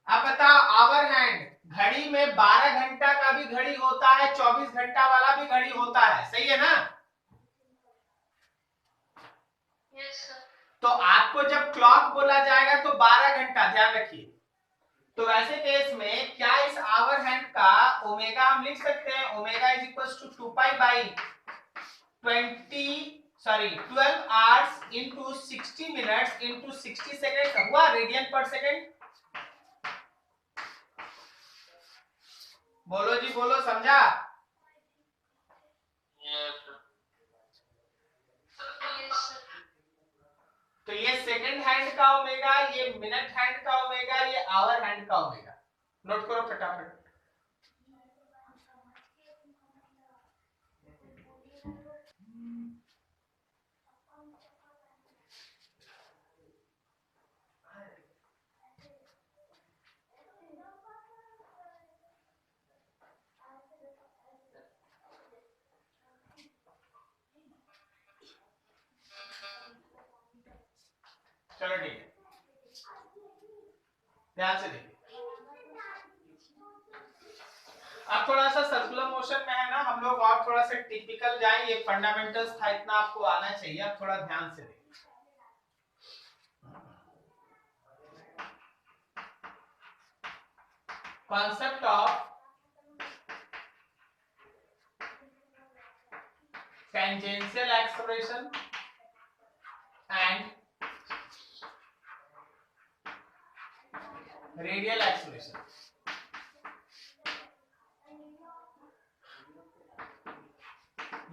अब बताओ आवर हैंड, घड़ी में 12 घंटा का भी घड़ी होता है, 24 घंटा वाला भी घड़ी होता है, सही है ना? Yes sir. तो आपको जब क्लॉक बोला जाएगा तो 12 घंटा, ध्यान रखिए। तो वैसे केस में क्या इस आवर हैंड का ओमेगा हम लिख सकते हैं? Omega is equal to 2 pi by 12 hours into 60 minutes into 60 second, हुआ रेडियन पर सेकेंड। बोलो जी बोलो, समझा? Yes sir. तो ये सेकंड हैंड का ओमेगा, ये मिनट हैंड का ओमेगा, ये आवर हैंड का ओमेगा। नोट करो फटाफट। चलो ठीक है, ध्यान से देखिए। अब थोड़ा सा सर्कुलर मोशन में है ना हम लोग, और थोड़ा सा टिपिकल जाए, ये फंडामेंटल्स था इतना आपको आना चाहिए, अब थोड़ा ध्यान से देखिए। Concept of tangential acceleration and radial acceleration.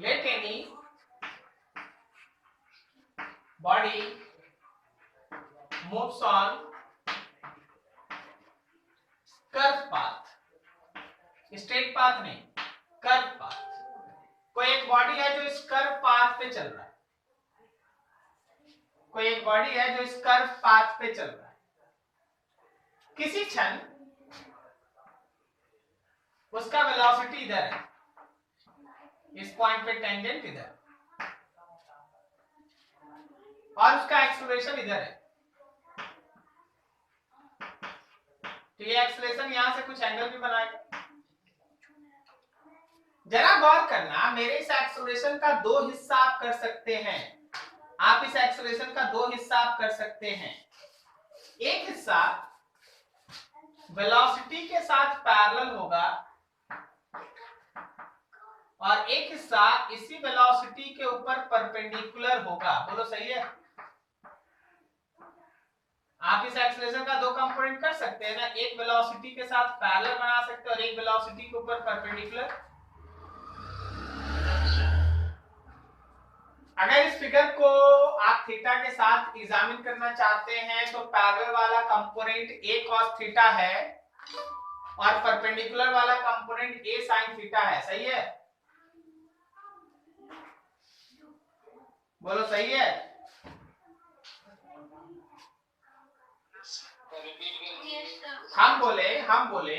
Let any body moves on curve path, straight path नहीं, curve path। कोई एक बॉडी है जो इस कर्व पाथ पे चल रहा है, कोई एक बॉडी है जो इस कर्व पाथ पे चल रहा है। किसी क्षण उसका वेलोसिटी इधर है, इस पॉइंट पे टेंजेंट इधर, और उसका एक्सेलरेशन इधर है। तो ये एक्सेलरेशन यहां से कुछ एंगल भी बनाएगा। जरा गौर करना, मेरे इस एक्सेलरेशन का दो हिस्सा आप कर सकते हैं, आप इस एक्सेलरेशन का दो हिस्सा आप कर सकते हैं। एक हिस्सा वेलोसिटी के साथ पैरेलल होगा और एक हिस्सा इसी वेलोसिटी के ऊपर परपेंडिकुलर होगा। बोलो सही है? आप इस एक्सेलरेशन का दो कंपोनेंट कर सकते हैं ना, एक वेलोसिटी के साथ पैरेलल बना सकते हैं और एक वेलोसिटी के ऊपर परपेंडिकुलर। अगर इस फिगर को आप थीटा के साथ एग्जामिन करना चाहते हैं तो पैरेलल वाला कंपोनेंट a cos थीटा है और परपेंडिकुलर वाला कंपोनेंट a sin थीटा है। सही है? बोलो सही है? हम बोले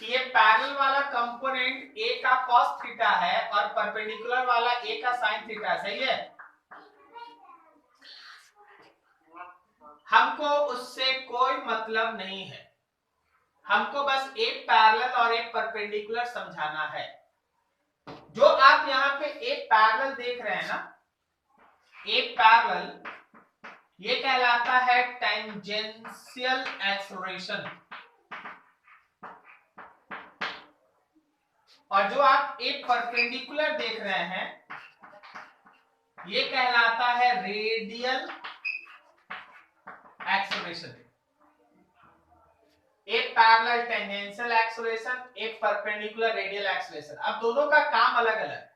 कि ये पैरेलल वाला कंपोनेंट a का cos थीटा है और परपेंडिकुलर वाला a का sin थीटा है। सही है? हमको उससे कोई मतलब नहीं है, हमको बस एक पैरेलल और एक परपेंडिकुलर समझाना है। जो आप यहाँ पे एक पैरेलल देख रहे हैं ना, एक पैरेलल, ये कहलाता है टेंजेंशियल एक्सेलरेशन, और जो आप एक परपेंडिकुलर देख रहे हैं ये कहलाता है रेडियल एक्सेलरेशन। एक पैरेलल टेंजेंशियल एक्सेलरेशन, एक परपेंडिकुलर रेडियल एक्सेलरेशन। अब दोनों का काम अलग अलग।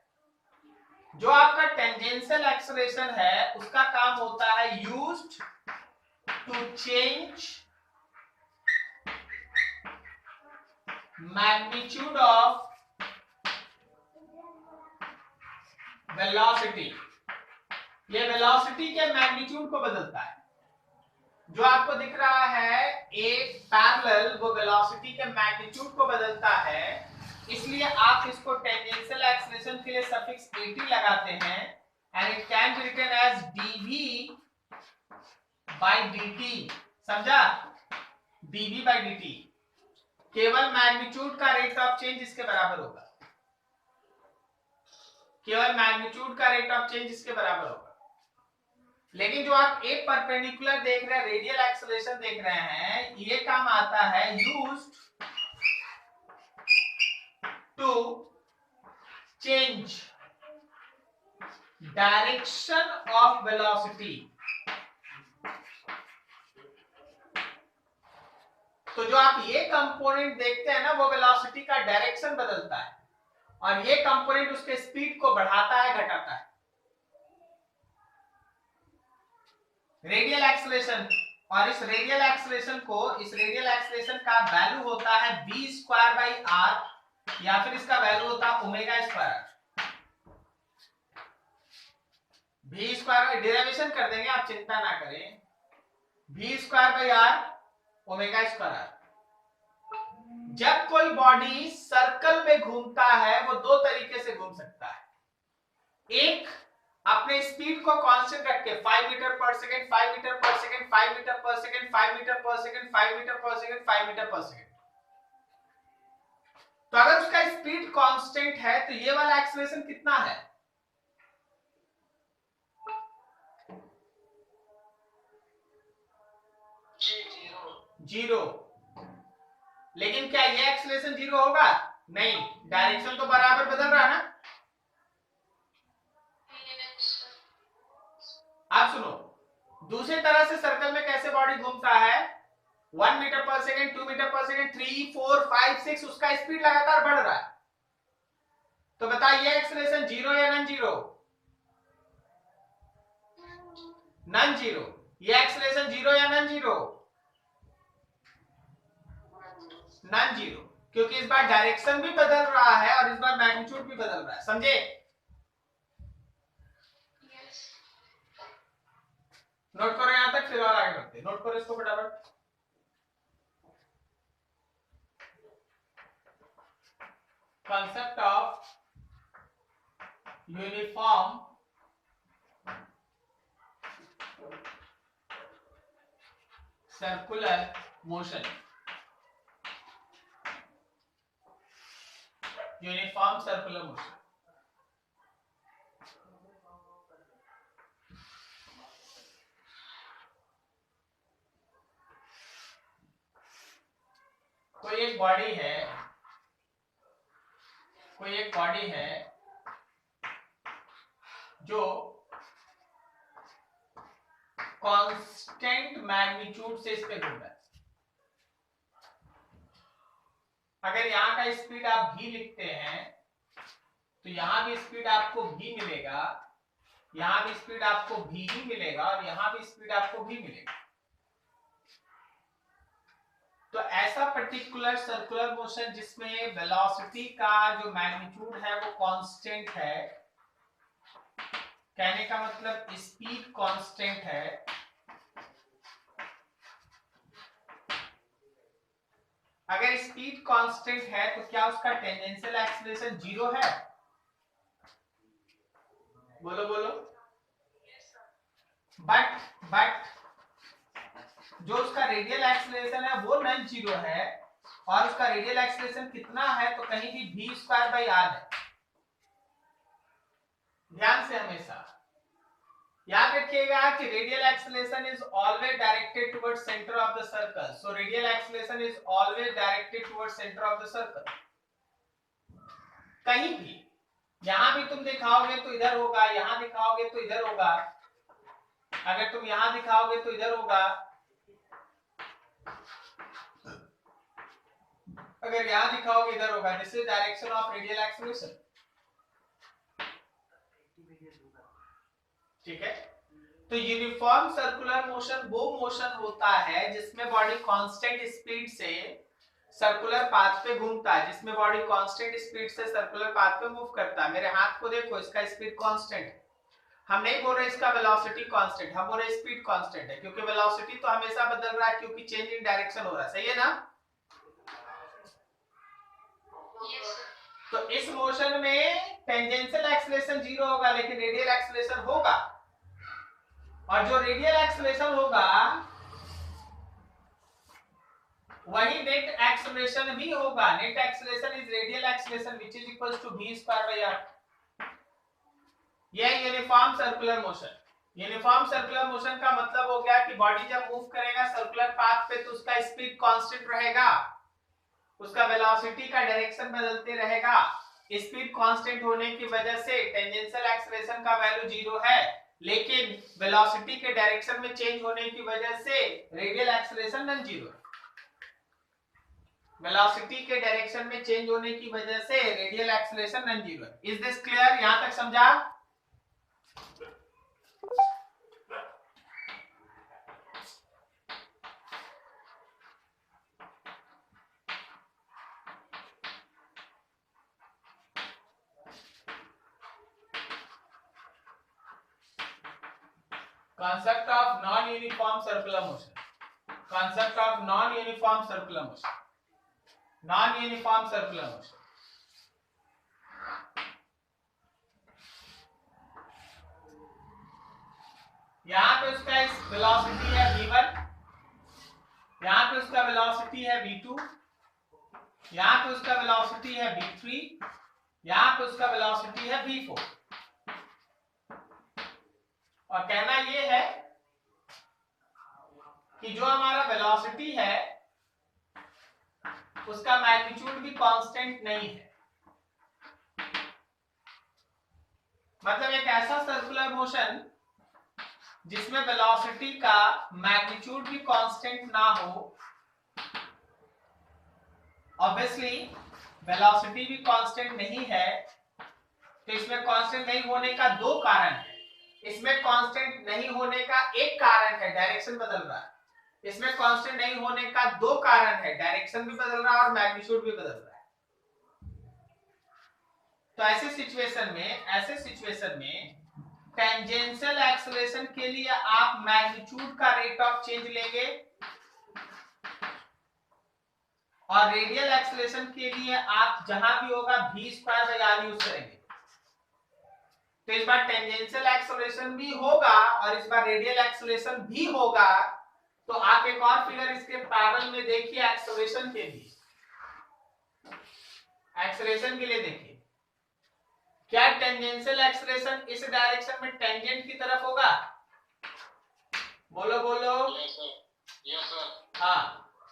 जो आपका टेंजेंशियल एक्सेलरेशन है उसका काम होता है used to change magnitude of velocity. ये वेलोसिटी के मैग्नीट्यूड को बदलता है। जो आपको दिख रहा है एक पैरेलल, वो वेलोसिटी के मैग्नीट्यूड को बदलता है, इसलिए आप इसको टेंजेंशियल एक्सेलरेशन के लिए सफिक्स at लगाते हैं and it can be written as dv by dt। समझा? dv by dt केवल मैग्नीट्यूड का रेट ऑफ चेंज इसके बराबर होगा, केवल मैग्नीट्यूड का रेट ऑफ चेंज इसके बराबर होगा। लेकिन जो आप एक परपेंडिकुलर देख रहे हैं, रेडियल एक्सेलरेशन देख रहे हैं, ये काम आता है used to change direction of velocity. तो जो आप ये कंपोनेंट देखते हैं ना, वो वेलोसिटी का डायरेक्शन बदलता है और ये कंपोनेंट उसके स्पीड को बढ़ाता है, घटाता है। रेडियल एक्सेलरेशन, और इस रेडियल एक्सेलरेशन का वैल्यू होता है v स्क्वायर बाई r, या फिर इसका वैल्यू होता है omega square. v square derivation कर देंगे, आप चिंता ना करें। v square by r omega square. जब कोई बॉडी सर्कल में घूमता है वो दो तरीके से घूम सकता है। एक, अपने स्पीड को कांस्टेंट रख के 5 मीटर पर सेकंड, 5 मीटर पर सेकंड, 5 मीटर पर सेकंड, 5 मीटर पर सेकंड, 5 मीटर पर सेकंड, 5 मीटर पर सेकंड। तो अगर उसका स्पीड कांस्टेंट है तो ये वाला एक्सेलरेशन कितना है? जीरो। लेकिन क्या ये एक्सेलरेशन जीरो होगा? नहीं, डायरेक्शन तो बराबर बदल रहा है ना। आप सुनो, दूसरी तरह से सर्कल में कैसे बॉडी घूमता है, 1 मीटर पर सेकेंड, 2 मीटर पर सेकेंड, 3, 4, 5, 6, उसका स्पीड लगातार बढ़ रहा है। तो बताइए एक्सेलरेशन जीरो या नॉन जीरो? Non zero. ये एक्सेलरेशन जीरो या नॉन जीरो? नॉन जीरो, क्योंकि इस बार डायरेक्शन भी बदल रहा है और इस बार मैग्नीट्यूड भी बदल रहा है। समझे? नोट करो यहां तक, फिर और आगे बढ़ते हैं। नोट करो इसको फटाफट। concept of uniform circular motion. Uniform circular motion. कोई एक बॉडी है, कोई एक बॉडी है जो कांस्टेंट मैग्नीट्यूड से इस पे घूम रहा है। अगर यहां का स्पीड आप v लिखते हैं तो यहां भी स्पीड आपको v मिलेगा, यहां भी स्पीड आपको v ही मिलेगा और यहां भी स्पीड आपको v मिलेगा। तो ऐसा पर्टिकुलर सर्कुलर मोशन जिसमें वेलोसिटी का जो मैग्नीट्यूड है वो कांस्टेंट है, कहने का मतलब स्पीड कांस्टेंट है, अगर स्पीड कांस्टेंट है तो क्या उसका टेंजेंशियल एक्सीलरेशन जीरो है? बोलो बोलो। बट जो उसका रेडियल एक्सीलरेशन है वो नॉन जीरो है, और उसका रेडियल एक्सीलरेशन कितना है तो कहीं भी v स्क्वायर बाई आर है। ध्यान से हमेशा याद रखिएगा कि radial acceleration is always directed towards centre of the circle. So radial acceleration is always directed towards centre of the circle. कहीं भी, यहां भी तुम दिखाओगे तो इधर होगा, यहां दिखाओगे तो इधर होगा, अगर तुम यहां दिखाओगे तो इधर होगा, अगर यहां दिखाओगे इधर होगा। This is direction of radial acceleration. ठीक है? तो यूनिफॉर्म सर्कुलर मोशन वो मोशन होता है जिसमें बॉडी कांस्टेंट स्पीड से सर्कुलर पाथ पे घूमता है, जिसमें बॉडी कांस्टेंट स्पीड से सर्कुलर पाथ पे मूव करता है। मेरे हाथ को देखो, इसका स्पीड कांस्टेंट है। हम नहीं बोल रहे इसका वेलोसिटी कांस्टेंट, हम बोल रहे स्पीड कांस्टेंट है, क्योंकि वेलोसिटी तो हमेशा बदल रहा है क्योंकि चेंज इन डायरेक्शन हो रहा है। सही है ना? तो इस मोशन में टेंजेंशियल एक्सीलरेशन जीरो होगा लेकिन रेडियल एक्सीलरेशन होगा, और जो रेडियल एक्सीलरेशन होगा वही नेट एक्सीलरेशन भी होगा। Net acceleration is radial acceleration which is equals to v square by r। यह uniform circular motion. Uniform circular motion का मतलब हो गया कि बॉडी जब मूव करेगा सर्कुलर पाथ पे तो उसका स्पीड कांस्टेंट रहेगा, उसका वेलोसिटी का डायरेक्शन बदलते रहेगा। स्पीड कांस्टेंट होने की वजह से टेंजेंशियल एक्सीलरेशन का वैल्यू जीरो है, लेकिन वेलोसिटी के डायरेक्शन में चेंज होने की वजह से रेडियल एक्सीलरेशन नॉन जीरो है। वेलोसिटी के डायरेक्शन में चेंज होने की वजह से रेडियल एक्सीलरेशन नॉन जीरो है। Is this clear? यहां तक समझा? Concept of non-uniform circular motion. Concept of non-uniform circular motion. Non-uniform circular motion. यहां पे उसका वेलोसिटी है v1, यहां पे उसका वेलोसिटी है v2, यहाँ पे उसका वेलोसिटी है v3, यहाँ पे उसका वेलोसिटी है v4। और कहना ये है कि जो हमारा वेलोसिटी है उसका मैग्नीट्यूड भी कांस्टेंट नहीं है। मतलब एक ऐसा सर्कुलर मोशन जिसमें वेलोसिटी का मैग्नीट्यूड भी कांस्टेंट ना हो। ऑब्वियसली वेलोसिटी भी कांस्टेंट नहीं है, तो इसमें कांस्टेंट नहीं होने का दो कारण है। इसमें कांस्टेंट नहीं होने का एक कारण है डायरेक्शन बदल रहा है, इसमें कांस्टेंट नहीं होने का दो कारण है, डायरेक्शन भी बदल रहा है और मैग्नीट्यूड भी बदल रहा है। तो ऐसे सिचुएशन में टेंजेंशियल एक्सेलरेशन के लिए आप मैग्नीट्यूड का रेट ऑफ चेंज लेंगे और रेडियल एक्सेलरेशन के लिए आप जहां भी होगा v² यूज करेंगे। तो इस बार टेंजेंशियल एक्सेलरेशन भी होगा और इस बार रेडियल एक्सेलरेशन भी होगा। तो आप एक और फिगर इसके पैरेलल में देखिए, एक्सेलरेशन के लिए, एक्सेलरेशन के लिए देखिए, क्या टेंजेंशियल एक्सेलरेशन इस डायरेक्शन में टेंजेंट की तरफ होगा? बोलो बोलो। Yes sir. हाँ,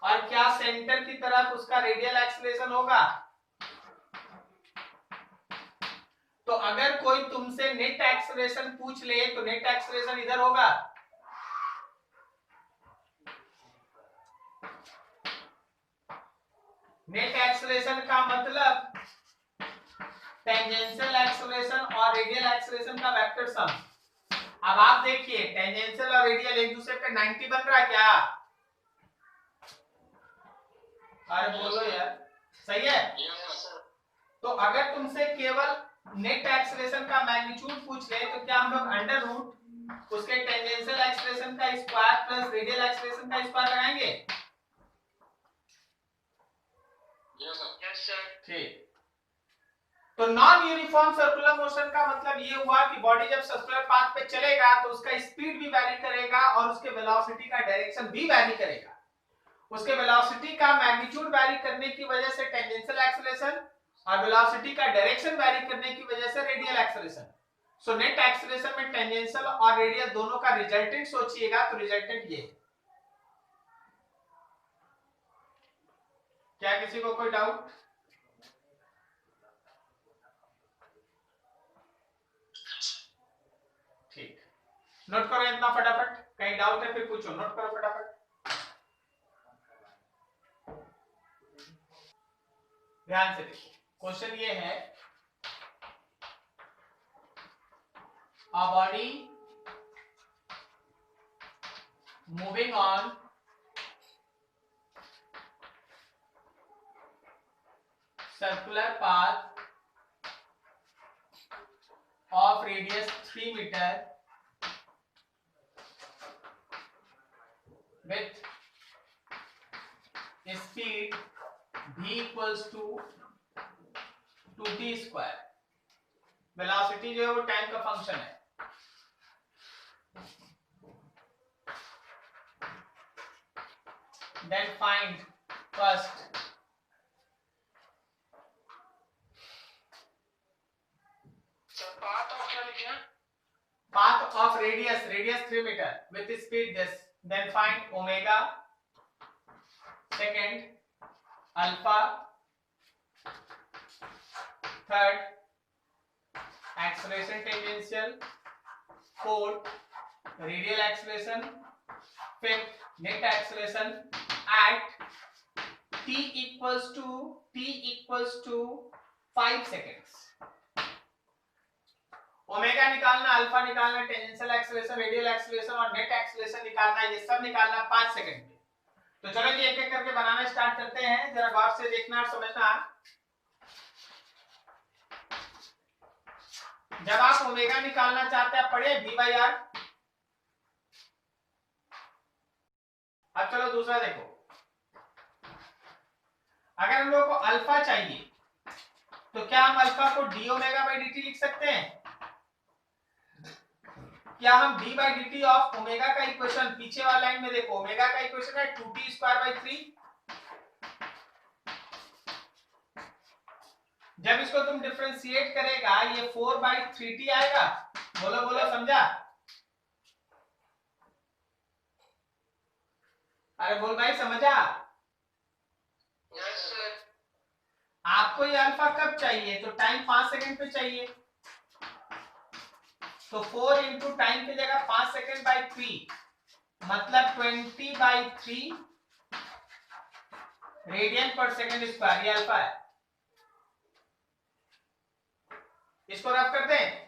और क्या सेंटर की तरफ उसका रेडियल एक्सेलरेशन होगा? तो अगर कोई तुमसे नेट एक्सेलरेशन पूछ ले तो नेट एक्सेलरेशन इधर होगा। नेट एक्सेलरेशन का मतलब टेंजेंशियल एक्सेलरेशन और रेडियल एक्सेलरेशन का वेक्टर सम। अब आप देखिए, टेंजेंशियल और रेडियल एक दूसरे पे 90 बन रहा है क्या? अरे बोलो यार, सही है? तो अगर तुमसे केवल नेट एक्सेलरेशन का मैग्नीट्यूड पूछ ले तो क्या हम लोग अंडर रूट उसके टेंजेंशियल एक्सेलरेशन का स्क्वायर प्लस रेडियल एक्सेलरेशन का स्क्वायर लगाएंगे? Yes sir. ठीक। तो नॉन यूनिफॉर्म सर्कुलर मोशन का मतलब ये हुआ कि बॉडी जब सर्कुलर पाथ पे चलेगा तो उसका स्पीड भी वैरी करेगा और उसके वेलोसिटी का डायरेक्शन भी वैरी करेगा। उसके वेलोसिटी का मैग्नीट्यूड वैरी करने की वजह से टेंजेंशियल एक्सेलरेशन और वेलोसिटी का डायरेक्शन वैरी करने की वजह से radial acceleration. So net acceleration में टेंजेंशियल और रेडियल दोनों का रिजल्टेंट सोचिएगा, तो रिजल्टेंट ये। क्या किसी को कोई डाउट? ठीक, नोट करो इतना फटाफट। कहीं डाउट है फिर पूछो, नोट करो फटाफट। ध्यान से देखिए, क्वेश्चन ये है, a body moving on circular path of radius 3 meter with speed v equals to 2t square। Velocity जो है वो टाइम का फंक्शन है। Then find first path of क्या लिखे? path of radius 3 meter with speed this। Then find omega, second alpha, third acceleration tangential, fourth radial acceleration, fifth net acceleration at t equals to 5 seconds। Omega निकालना, alpha निकालना, tangential acceleration, radial acceleration और net acceleration निकालना, ये सब निकालना 5 second में। तो चलो जी एक एक करके बनाना स्टार्ट करते हैं, जरा गौर से देखना और समझना। जब आप ओमेगा निकालना चाहते हैं, पढ़े v/r। अब चलो दूसरा देखो, अगर हम लोग को अल्फा चाहिए तो क्या हम अल्फा को d ओमेगा बाई dt लिख सकते हैं? क्या हम d by dt of omega का इक्वेशन, पीछे वाला लाइन में देखो, ओमेगा का इक्वेशन है 2t² बाई 3। जब इसको तुम डिफरेंशिएट करेगा ये 4/3t आएगा। बोलो बोलो, समझा? अरे बोल भाई, समझा? Yes sir. आपको ये अल्फा कब चाहिए? तो टाइम 5 सेकंड पे चाहिए, तो 4 इंटू टाइम की जगह 5 सेकंड बाई 3 मतलब 20/3 रेडियन पर सेकंड स्क्वायर, ये अल्फा है। इसको रफ करते हैं।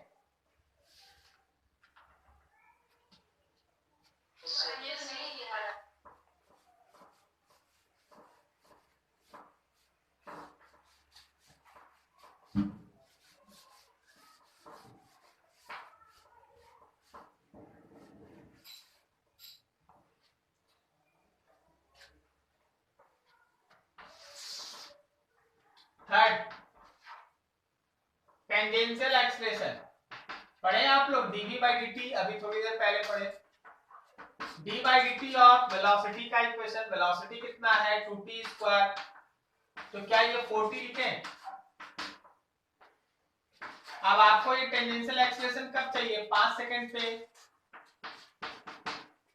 थर्ड, टेंजेंशियल एक्सीलरेशन पढ़े आप लोग, dv by dt, अभी थोड़ी देर पहले पढ़े। d by dt of velocity का इक्वेशन, वेलोसिटी कितना है 2t स्क्वायर, तो क्या ये 4t लिखें? अब आपको ये टेंजेंशियल एक्सीलरेशन कब चाहिए? 5 सेकंड पे,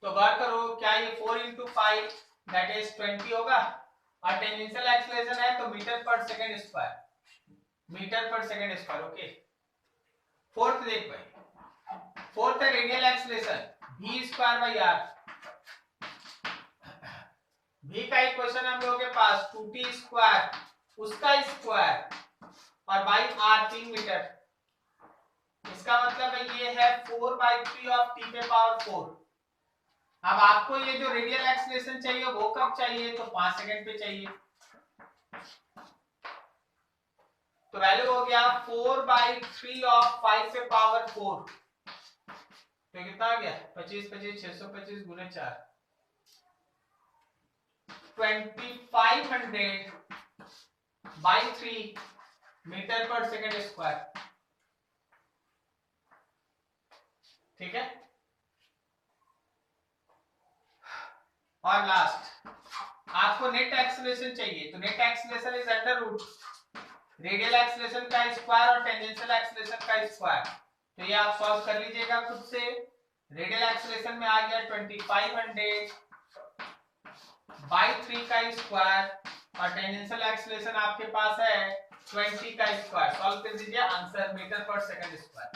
तो गौर करो, क्या ये 4 इंटू 5 दैट इज 20 होगा, और टेंजेंशियल एक्सीलरेशन है तो मीटर पर सेकंड स्क्वायर, मीटर पर सेकंड स्क्वायर। ओके, फोर्थ देख भाई, फोर्थ है radial acceleration v square by r। v का इक्वेशन हम लोगों के पास 2t स्क्वायर, उसका स्क्वायर और बाई r 3 मीटर, इसका मतलब है ये है 4/3 ऑफ t पे पावर 4। अब आपको ये जो रेडियल एक्सीलरेशन चाहिए वो कब चाहिए? तो 5 सेकंड पे चाहिए, तो वैल्यू हो गया 4/3 ऑफ 5 पे पावर 4, तो कितना आ गया? 25 25 625 गुने 4, 2500/3 मीटर पर सेकंड स्क्वायर। ठीक है, और लास्ट आपको नेट एक्सीलरेशन चाहिए, तो net acceleration is under root radial acceleration का स्क्वायर और टेंजेंशियल एक्सीलरेशन का स्क्वायर, तो ये आप सॉल्व कर लीजिएगा खुद से। रेडियल एक्सीलरेशन में आ गया 2500/3 का स्क्वायर, और टेंजेंशियल एक्सीलरेशन आपके पास है 20 का स्क्वायर। सॉल्व कर दीजिए, आंसर मीटर पर सेकंड स्क्वायर।